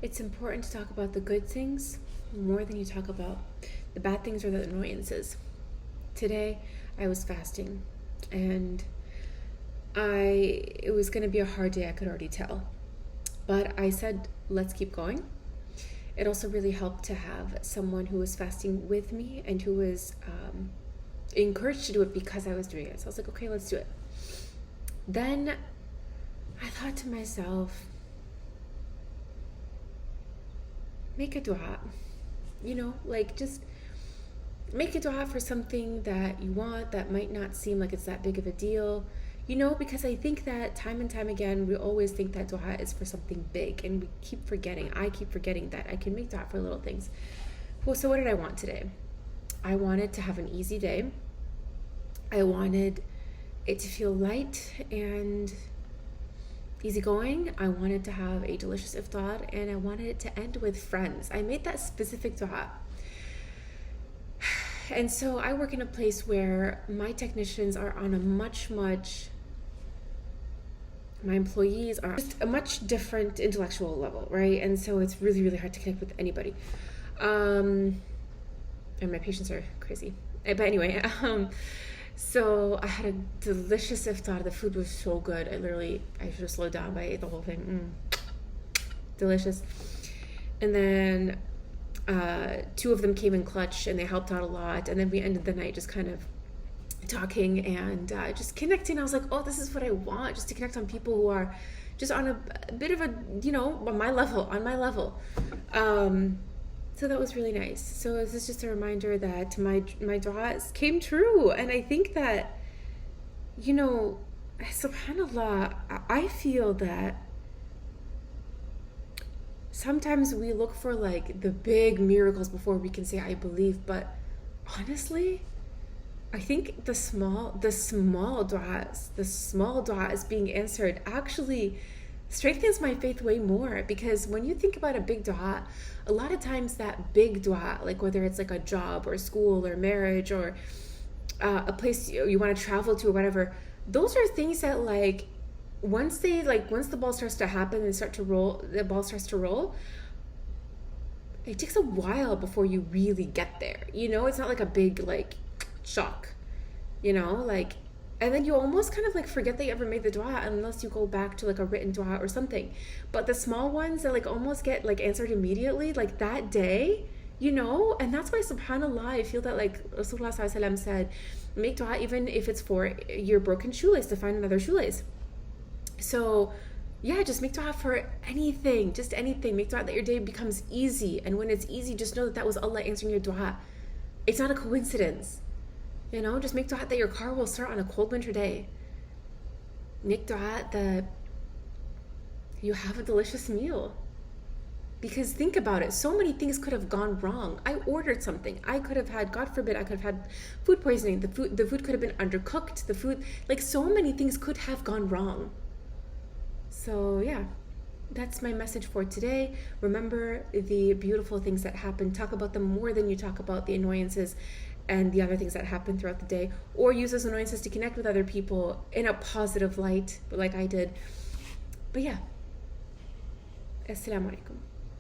it's important to talk about the good things more than you talk about the bad things or the annoyances. Today, I was fasting, and it was going to be a hard day, I could already tell. But I said, let's keep going. It also really helped to have someone who was fasting with me and who was encouraged to do it because I was doing it. So I was like, okay, let's do it. Then I thought to myself, make a dua. Just make a dua for something that you want that might not seem like it's that big of a deal. Because I think that time and time again, we always think that dua is for something big, and I keep forgetting that I can make dua for little things. Well, so what did I want today? I wanted to have an easy day. I wanted it to feel light and easygoing. I wanted to have a delicious iftar, and I wanted it to end with friends. I made that specific dua. And so I work in a place where my technicians are on my employees are just a much different intellectual level, right? And so it's really, really hard to connect with anybody. And my patients are crazy. But anyway, so I had a delicious iftar. The food was so good. I should have slowed down, but I ate the whole thing. Delicious. And then 2 of them came in clutch, and they helped out a lot. And then we ended the night just kind of talking and just connecting. I was like, oh, this is what I want, just to connect on people who are just on a bit of a, on my level. So that was really nice. So this is just a reminder that my du'as came true. And I think that, subhanAllah, I feel that sometimes we look for like the big miracles before we can say I believe, but honestly, I think the small du'as being answered actually strengthens my faith way more. Because when you think about a big du'a, a lot of times that big du'a, like whether it's like a job or school or marriage or a place you want to travel to or whatever, those are things that once the ball starts to happen and the ball starts to roll, it takes a while before you really get there. It's not like a big shock, and then you almost kind of forget that you ever made the dua unless you go back to a written dua or something. But the small ones that almost get answered immediately, that day, and that's why subhanAllah, I feel that Rasulullah ﷺ said, make dua even if it's for your broken shoelace, to find another shoelace. So yeah, just make dua for anything, just anything. Make dua that your day becomes easy, and when it's easy, just know that was Allah answering your dua. It's not a coincidence. Just make dua that your car will start on a cold winter day. Make dua that you have a delicious meal. Because think about it, so many things could have gone wrong. I ordered something. I could have had, God forbid, I could have had food poisoning. The food could have been undercooked. The food, so many things could have gone wrong. So yeah, that's my message for today. Remember the beautiful things that happen. Talk about them more than you talk about the annoyances and the other things that happen throughout the day, or use those annoyances to connect with other people in a positive light, like I did. But yeah, Assalamu alaikum.